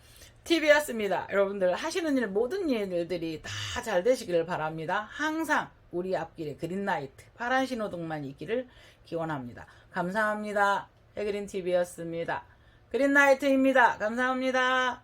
TV였습니다. 여러분들 하시는 일 모든 일들이 다 잘 되시기를 바랍니다. 항상 우리 앞길에 그린라이트 파란 신호등만 있기를 기원합니다. 감사합니다. 혜그린 TV였습니다. 그린라이트입니다. 감사합니다.